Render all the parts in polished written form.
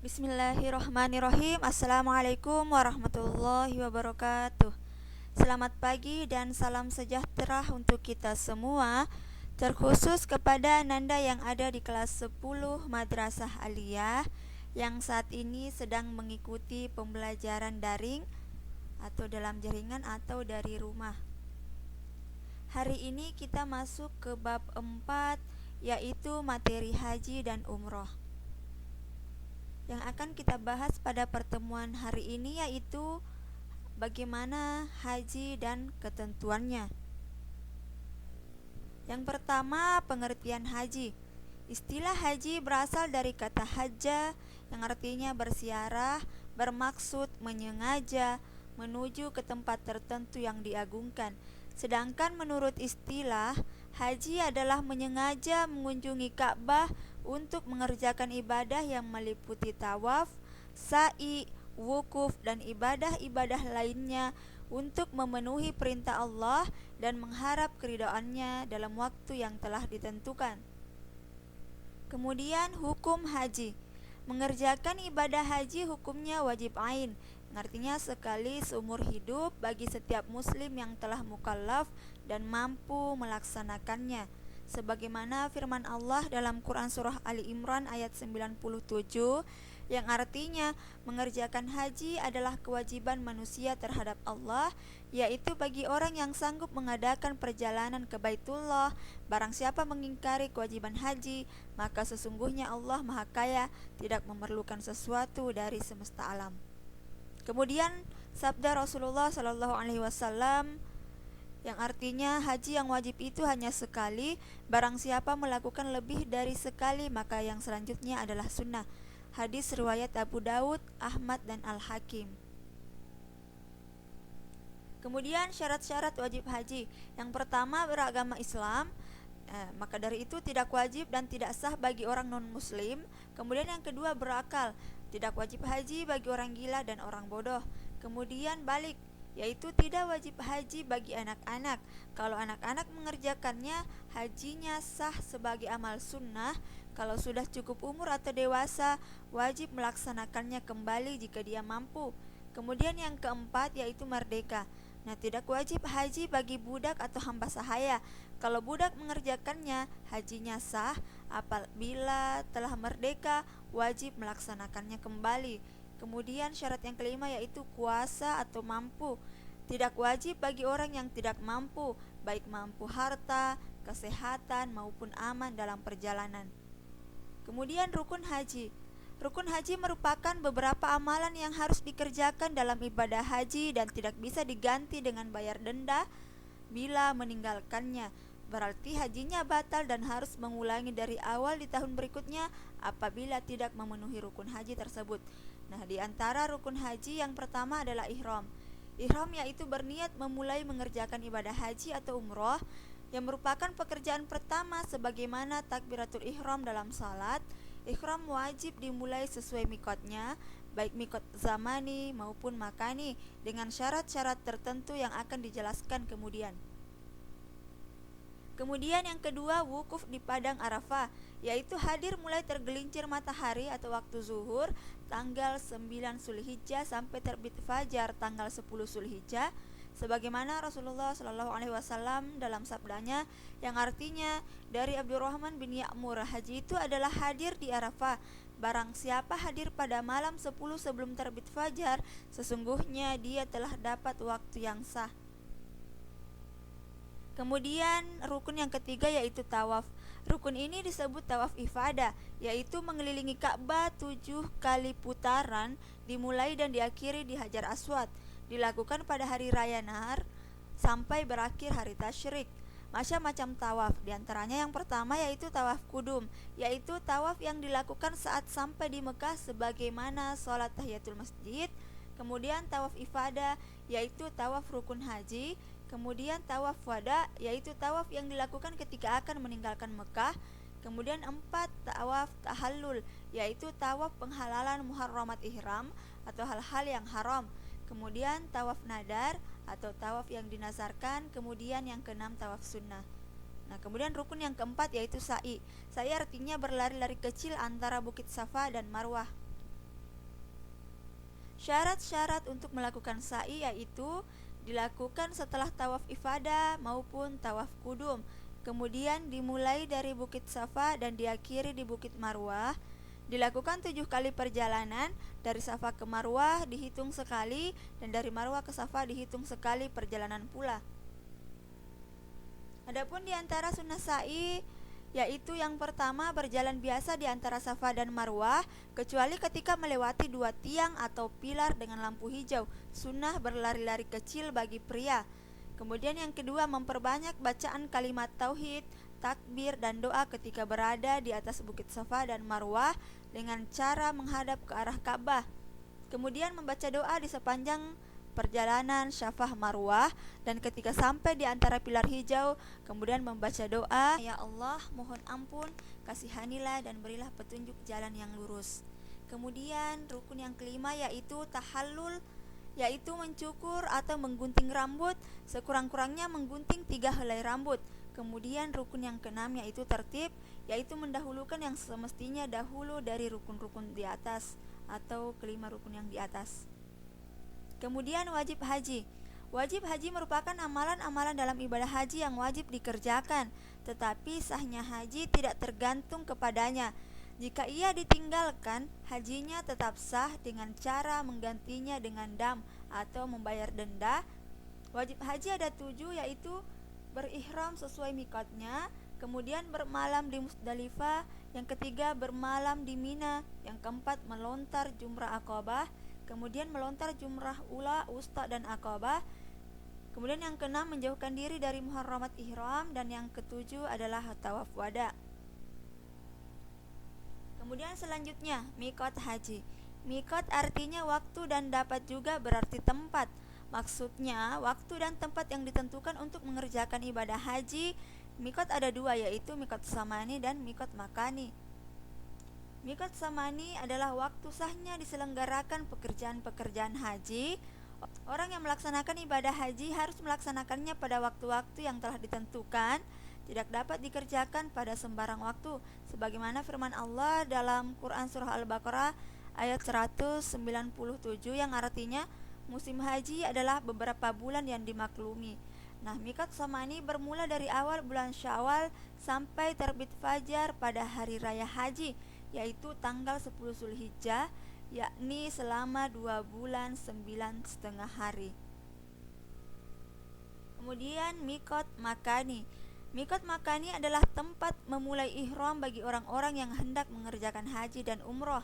Bismillahirrahmanirrahim. Assalamualaikum warahmatullahi wabarakatuh. Selamat pagi dan salam sejahtera untuk kita semua, terkhusus kepada Nanda yang ada di kelas 10 Madrasah Aliyah yang saat ini sedang mengikuti pembelajaran daring atau dalam jaringan atau dari rumah. Hari ini kita masuk ke bab 4, yaitu materi haji dan umroh. Yang akan kita bahas pada pertemuan hari ini yaitu bagaimana haji dan ketentuannya. Yang pertama, pengertian haji. Istilah haji berasal dari kata hajja yang artinya bersiarah, bermaksud menyengaja menuju ke tempat tertentu yang diagungkan. Sedangkan menurut istilah, haji adalah menyengaja mengunjungi Ka'bah untuk mengerjakan ibadah yang meliputi tawaf, sa'i, wukuf, dan ibadah-ibadah lainnya untuk memenuhi perintah Allah dan mengharap keridhaannya dalam waktu yang telah ditentukan. Kemudian hukum haji. Mengerjakan ibadah haji hukumnya wajib ain, artinya sekali seumur hidup bagi setiap muslim yang telah mukallaf dan mampu melaksanakannya. Sebagaimana firman Allah dalam Quran Surah Ali Imran ayat 97, yang artinya mengerjakan haji adalah kewajiban manusia terhadap Allah, yaitu bagi orang yang sanggup mengadakan perjalanan ke Baitullah. Barang siapa mengingkari kewajiban haji, maka sesungguhnya Allah Maha Kaya, tidak memerlukan sesuatu dari semesta alam. Kemudian sabda Rasulullah Shallallahu Alaihi Wasallam yang artinya haji yang wajib itu hanya sekali. Barang siapa melakukan lebih dari sekali, maka yang selanjutnya adalah sunnah. Hadis riwayat Abu Daud, Ahmad, dan Al-Hakim. Kemudian syarat-syarat wajib haji. Yang pertama, beragama Islam. Maka dari itu tidak wajib dan tidak sah bagi orang non-muslim. Kemudian yang kedua, berakal. Tidak wajib haji bagi orang gila dan orang bodoh. Kemudian balik, yaitu tidak wajib haji bagi anak-anak. Kalau anak-anak mengerjakannya, hajinya sah sebagai amal sunnah. Kalau sudah cukup umur atau dewasa, wajib melaksanakannya kembali jika dia mampu. Kemudian yang keempat, yaitu merdeka. Tidak wajib haji bagi budak atau hamba sahaya. Kalau budak mengerjakannya, hajinya sah. Apabila telah merdeka, wajib melaksanakannya kembali. Kemudian syarat yang kelima yaitu kuasa atau mampu. Tidak wajib bagi orang yang tidak mampu, baik mampu harta, kesehatan, maupun aman dalam perjalanan. Kemudian rukun haji. Rukun haji merupakan beberapa amalan yang harus dikerjakan dalam ibadah haji dan tidak bisa diganti dengan bayar denda bila meninggalkannya. Berarti hajinya batal dan harus mengulangi dari awal di tahun berikutnya apabila tidak memenuhi rukun haji tersebut. Di antara rukun haji yang pertama adalah ihram. Ihram yaitu berniat memulai mengerjakan ibadah haji atau umroh, yang merupakan pekerjaan pertama sebagaimana takbiratul ihram dalam salat. Ihram wajib dimulai sesuai mikotnya, baik mikot zamani maupun makani, dengan syarat-syarat tertentu yang akan dijelaskan kemudian. Kemudian yang kedua, wukuf di padang Arafah, yaitu hadir mulai tergelincir matahari atau waktu zuhur tanggal 9 Zulhijjah sampai terbit fajar tanggal 10 Zulhijjah, sebagaimana Rasulullah Shallallahu Alaihi Wasallam dalam sabdanya yang artinya dari Abdurrahman bin Ya'mur, haji itu adalah hadir di Arafah. Barang siapa hadir pada malam 10 sebelum terbit fajar, sesungguhnya dia telah dapat waktu yang sah. Kemudian rukun yang ketiga yaitu tawaf. Rukun ini disebut tawaf ifadah, yaitu mengelilingi Ka'bah 7 kali putaran dimulai dan diakhiri di Hajar Aswad. Dilakukan pada hari raya Nahar sampai berakhir hari Tasyrik. Macam-macam tawaf, diantaranya yang pertama yaitu tawaf kudum, yaitu tawaf yang dilakukan saat sampai di Mekah sebagaimana sholat tahiyatul masjid. Kemudian tawaf ifadah, yaitu tawaf rukun haji. Kemudian tawaf wada, yaitu tawaf yang dilakukan ketika akan meninggalkan Mekah. Kemudian 4, tawaf tahallul, yaitu tawaf penghalalan muharramat ihram atau hal-hal yang haram. Kemudian tawaf nadar atau tawaf yang dinazarkan. Kemudian yang keenam, tawaf sunnah. Kemudian rukun yang keempat yaitu sa'i. Sa'i artinya berlari-lari kecil antara bukit Safa dan Marwah. Syarat-syarat untuk melakukan sa'i yaitu dilakukan setelah tawaf ifadah maupun tawaf kudum. Kemudian dimulai dari Bukit Safa dan diakhiri di Bukit Marwah. Dilakukan 7 kali perjalanan. Dari Safa ke Marwah dihitung sekali, dan dari Marwah ke Safa dihitung sekali perjalanan pula. Adapun di antara sunnah sa'i yaitu yang pertama berjalan biasa di antara Safa dan Marwah kecuali ketika melewati 2 tiang atau pilar dengan lampu hijau, sunnah berlari-lari kecil bagi pria. Kemudian yang kedua memperbanyak bacaan kalimat tauhid, takbir dan doa ketika berada di atas bukit Safa dan Marwah dengan cara menghadap ke arah Ka'bah. Kemudian membaca doa di sepanjang perjalanan Syafah Marwah, dan ketika sampai di antara pilar hijau kemudian membaca doa, ya Allah mohon ampun, kasihanilah dan berilah petunjuk jalan yang lurus. Kemudian rukun yang kelima yaitu tahallul, yaitu mencukur atau menggunting rambut, sekurang-kurangnya menggunting 3 helai rambut. Kemudian rukun yang keenam yaitu tertib, yaitu mendahulukan yang semestinya dahulu dari rukun-rukun di atas atau kelima rukun yang di atas. Kemudian wajib haji. Wajib haji merupakan amalan-amalan dalam ibadah haji yang wajib dikerjakan, tetapi sahnya haji tidak tergantung kepadanya. Jika ia ditinggalkan, hajinya tetap sah dengan cara menggantinya dengan dam atau membayar denda. Wajib haji ada 7, yaitu berihram sesuai mikotnya, kemudian bermalam di Musdalifah, yang ketiga bermalam di Mina, yang keempat melontar jumrah Aqabah, kemudian melontar jumrah ula, wusta dan Aqabah. Kemudian yang keenam menjauhkan diri dari muharramat ihram, dan yang ketujuh adalah tawaf wada. Kemudian selanjutnya mikot haji. Mikot artinya waktu dan dapat juga berarti tempat. Maksudnya waktu dan tempat yang ditentukan untuk mengerjakan ibadah haji. Mikot ada 2, yaitu mikot samani dan mikot makani. Mikot samani adalah waktu sahnya diselenggarakan pekerjaan-pekerjaan haji. Orang yang melaksanakan ibadah haji harus melaksanakannya pada waktu-waktu yang telah ditentukan, tidak dapat dikerjakan pada sembarang waktu, sebagaimana firman Allah dalam Quran Surah Al-Baqarah ayat 197 yang artinya musim haji adalah beberapa bulan yang dimaklumi. Nah, mikot samani bermula dari awal bulan Syawal sampai terbit fajar pada hari raya haji, yaitu tanggal 10 Zulhijjah, yakni selama 2 bulan 9,5 hari. Kemudian mikot makani. Mikot makani adalah tempat memulai ihram bagi orang-orang yang hendak mengerjakan haji dan umroh.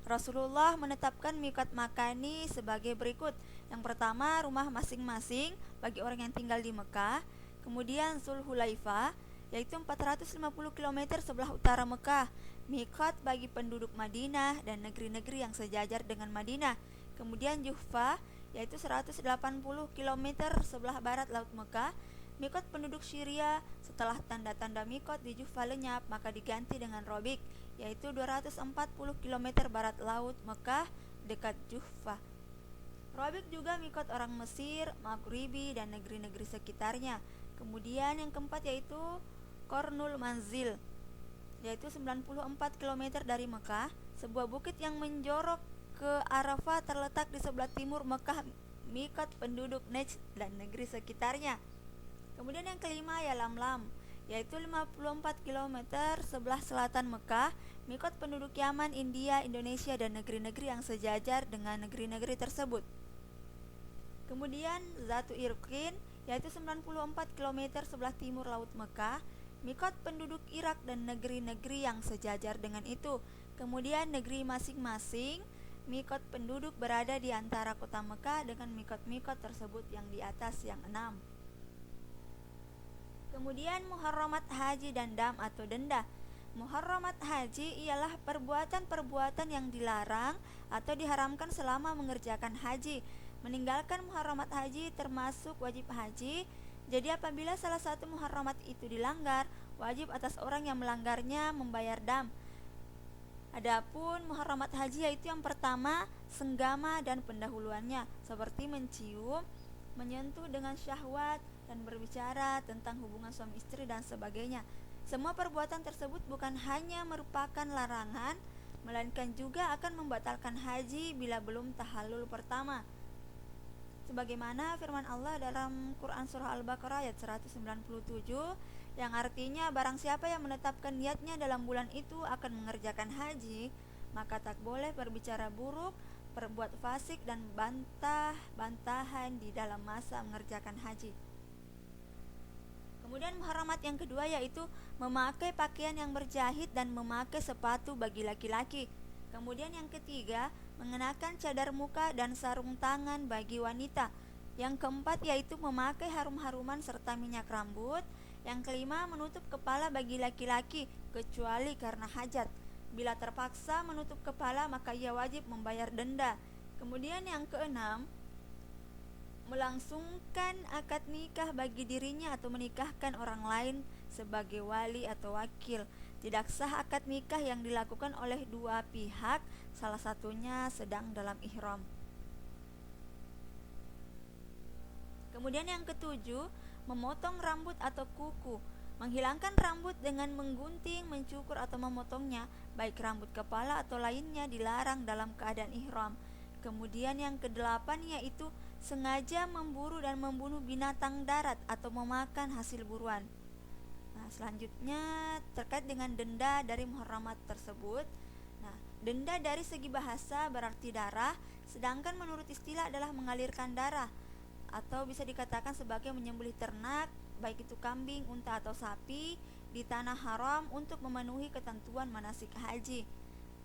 Rasulullah menetapkan mikot makani sebagai berikut. Yang pertama, rumah masing-masing bagi orang yang tinggal di Mekah. Kemudian Zulhulaifah, yaitu 450 km sebelah utara Mekah, mikot bagi penduduk Madinah dan negeri-negeri yang sejajar dengan Madinah. Kemudian Juhfa, yaitu 180 km sebelah barat laut Mekah, mikot penduduk Syria. Setelah tanda-tanda mikot di Juhfa lenyap, maka diganti dengan Robik, yaitu 240 km barat laut Mekah dekat Juhfa. Robik juga mikot orang Mesir, Maghribi dan negeri-negeri sekitarnya. Kemudian yang keempat yaitu Kornul Manzil, yaitu 94 km dari Mekah, sebuah bukit yang menjorok ke Arafah terletak di sebelah timur Mekah, mikot penduduk Najd dan negeri sekitarnya. Kemudian yang kelima ya Lamlam, yaitu 54 km sebelah selatan Mekah, mikot penduduk Yaman, India, Indonesia dan negeri-negeri yang sejajar dengan negeri-negeri tersebut. Kemudian Zatu Irqin, yaitu 94 km sebelah timur laut Mekah, mikot penduduk Irak dan negeri-negeri yang sejajar dengan itu. Kemudian negeri masing-masing, mikot penduduk berada di antara kota Mekah dengan mikot-mikot tersebut yang di atas yang 6. Kemudian muharramat haji dan dam atau denda. Muharramat haji ialah perbuatan-perbuatan yang dilarang atau diharamkan selama mengerjakan haji. Meninggalkan muharramat haji termasuk wajib haji. Jadi apabila salah satu muharramat itu dilanggar, wajib atas orang yang melanggarnya membayar dam. Adapun muharramat haji yaitu yang pertama, senggama dan pendahuluannya, seperti mencium, menyentuh dengan syahwat, dan berbicara tentang hubungan suami istri dan sebagainya. Semua perbuatan tersebut bukan hanya merupakan larangan, melainkan juga akan membatalkan haji bila belum tahallul pertama. Sebagaimana firman Allah dalam Quran Surah Al-Baqarah ayat 197 yang artinya barang siapa yang menetapkan niatnya dalam bulan itu akan mengerjakan haji, maka tak boleh berbicara buruk, berbuat fasik dan bantah-bantahan di dalam masa mengerjakan haji. Kemudian muharamat yang kedua yaitu memakai pakaian yang berjahit dan memakai sepatu bagi laki-laki. Kemudian yang ketiga, mengenakan cadar muka dan sarung tangan bagi wanita. Yang keempat yaitu memakai harum-haruman serta minyak rambut. Yang kelima, menutup kepala bagi laki-laki kecuali karena hajat. Bila terpaksa menutup kepala maka ia wajib membayar denda. Kemudian yang keenam, melangsungkan akad nikah bagi dirinya atau menikahkan orang lain sebagai wali atau wakil. Tidak sah akad nikah yang dilakukan oleh dua pihak, salah satunya sedang dalam ihram. Kemudian yang ketujuh, memotong rambut atau kuku. Menghilangkan rambut dengan menggunting, mencukur atau memotongnya, baik rambut kepala atau lainnya, dilarang dalam keadaan ihram. Kemudian yang kedelapan yaitu sengaja memburu dan membunuh binatang darat atau memakan hasil buruan. Selanjutnya terkait dengan denda dari muharamat tersebut. Denda dari segi bahasa berarti darah, sedangkan menurut istilah adalah mengalirkan darah, atau bisa dikatakan sebagai menyembelih ternak, baik itu kambing, unta atau sapi, di tanah haram untuk memenuhi ketentuan manasik haji.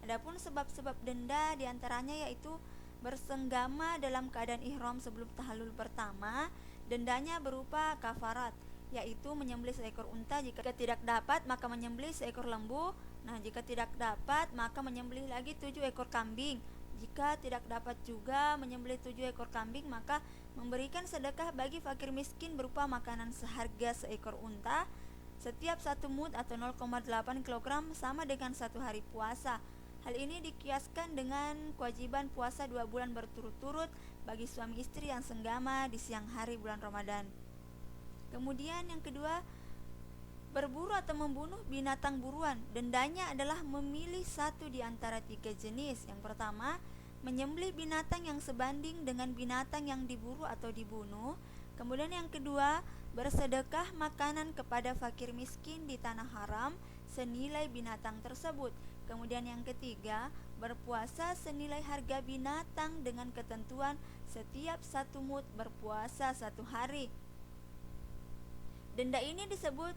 Adapun sebab-sebab denda diantaranya yaitu bersenggama dalam keadaan ihram sebelum tahallul pertama. Dendanya berupa kafarat, yaitu menyembelih seekor unta. Jika tidak dapat maka menyembelih seekor lembu. Jika tidak dapat maka menyembelih lagi 7 ekor kambing. Jika tidak dapat juga menyembelih 7 ekor kambing, maka memberikan sedekah bagi fakir miskin berupa makanan seharga seekor unta setiap 1 mud atau 0,8 kg sama dengan 1 hari puasa. Hal ini dikiaskan dengan kewajiban puasa 2 bulan berturut-turut bagi suami istri yang senggama di siang hari bulan Ramadan. Kemudian yang kedua, berburu atau membunuh binatang buruan. Dendanya adalah memilih satu di antara 3 jenis. Yang pertama, menyembelih binatang yang sebanding dengan binatang yang diburu atau dibunuh. Kemudian yang kedua, bersedekah makanan kepada fakir miskin di tanah haram senilai binatang tersebut. Kemudian yang ketiga, berpuasa senilai harga binatang dengan ketentuan setiap 1 mud berpuasa 1 hari. Denda ini disebut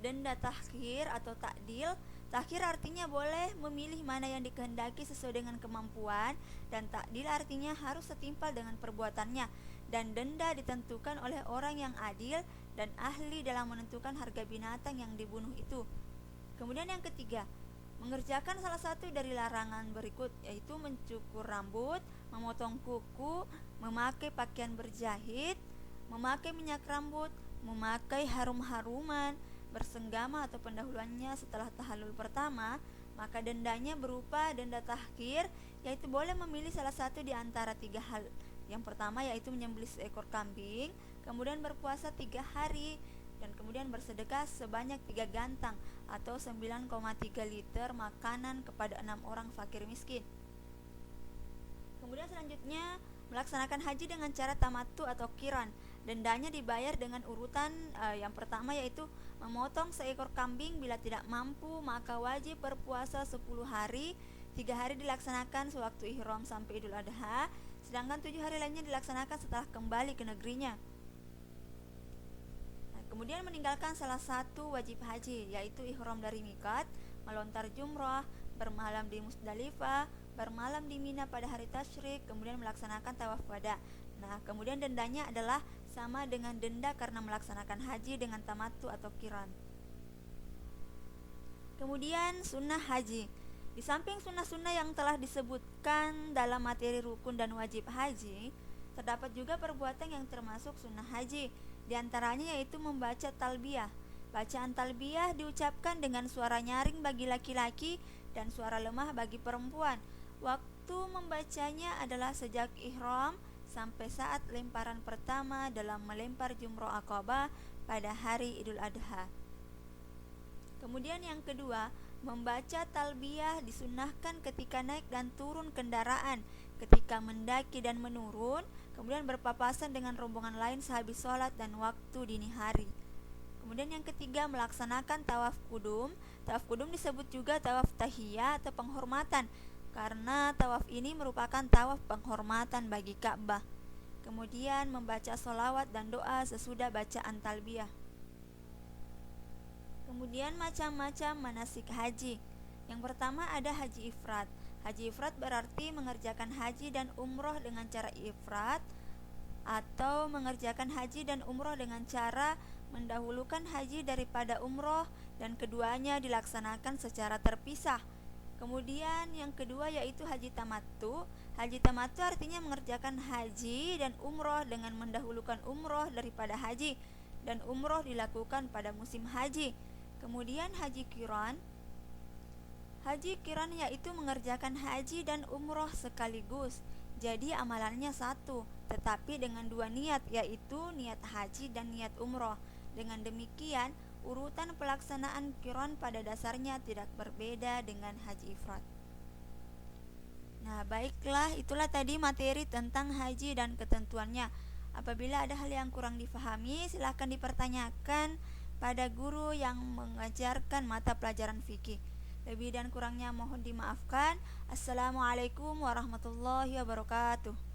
denda takhir atau takdil. Takhir artinya boleh memilih mana yang dikehendaki sesuai dengan kemampuan, dan takdil artinya harus setimpal dengan perbuatannya. Dan denda ditentukan oleh orang yang adil dan ahli dalam menentukan harga binatang yang dibunuh itu. Kemudian yang ketiga, mengerjakan salah satu dari larangan berikut, yaitu mencukur rambut, memotong kuku, memakai pakaian berjahit, memakai minyak rambut, memakai harum-haruman, bersenggama atau pendahuluannya setelah tahallul pertama. Maka dendanya berupa denda tahkir, yaitu boleh memilih salah satu di antara 3 hal. Yang pertama yaitu menyembelih seekor kambing, kemudian berpuasa 3 hari, dan kemudian bersedekah sebanyak 3 gantang atau 9,3 liter makanan kepada 6 orang fakir miskin. Kemudian selanjutnya, melaksanakan haji dengan cara tamattu atau qiran. Dendanya dibayar dengan urutan. Yang pertama yaitu memotong seekor kambing. Bila tidak mampu maka wajib berpuasa 10 hari. 3 hari dilaksanakan sewaktu ihram sampai Idul Adha, sedangkan 7 hari lainnya dilaksanakan setelah kembali ke negerinya. Kemudian meninggalkan salah satu wajib haji, yaitu ihram dari miqat, melontar jumrah, bermalam di Musdalifah, bermalam di Mina pada hari tasyrik, kemudian melaksanakan tawaf wada. Kemudian dendanya adalah sama dengan denda karena melaksanakan haji dengan tamattu atau qiran. Kemudian sunnah haji. Di samping sunnah-sunnah yang telah disebutkan dalam materi rukun dan wajib haji, terdapat juga perbuatan yang termasuk sunnah haji. Di antaranya yaitu membaca talbiyah. Bacaan talbiyah diucapkan dengan suara nyaring bagi laki-laki dan suara lemah bagi perempuan. Waktu membacanya adalah sejak ihram sampai saat lemparan pertama dalam melempar jumrah Aqabah pada hari Idul Adha. Kemudian yang kedua, Membaca talbiyah disunahkan ketika naik dan turun kendaraan, ketika mendaki dan menurun, kemudian berpapasan dengan rombongan lain sehabis sholat dan waktu dini hari. Kemudian yang ketiga, melaksanakan tawaf kudum. Tawaf kudum disebut juga tawaf tahiyah atau penghormatan, karena tawaf ini merupakan tawaf penghormatan bagi Ka'bah. Kemudian membaca sholawat dan doa sesudah bacaan talbiyah. Kemudian macam-macam manasik haji. Yang pertama ada haji ifrad. Haji ifrad berarti mengerjakan haji dan umroh dengan cara ifrad, atau mengerjakan haji dan umroh dengan cara mendahulukan haji daripada umroh, dan keduanya dilaksanakan secara terpisah. Kemudian yang kedua yaitu haji tamattu. Haji tamattu artinya mengerjakan haji dan umroh dengan mendahulukan umroh daripada haji, dan umroh dilakukan pada musim haji. Kemudian haji qiran. Haji qiran yaitu mengerjakan haji dan umroh sekaligus, jadi amalannya satu, tetapi dengan dua niat, yaitu niat haji dan niat umroh. Dengan demikian, urutan pelaksanaan qiran pada dasarnya tidak berbeda dengan haji ifrad. Nah, baiklah, itulah tadi materi tentang haji dan ketentuannya. Apabila ada hal yang kurang difahami, silahkan dipertanyakan pada guru yang mengajarkan mata pelajaran fikih. Lebih dan kurangnya mohon dimaafkan. Assalamualaikum warahmatullahi wabarakatuh.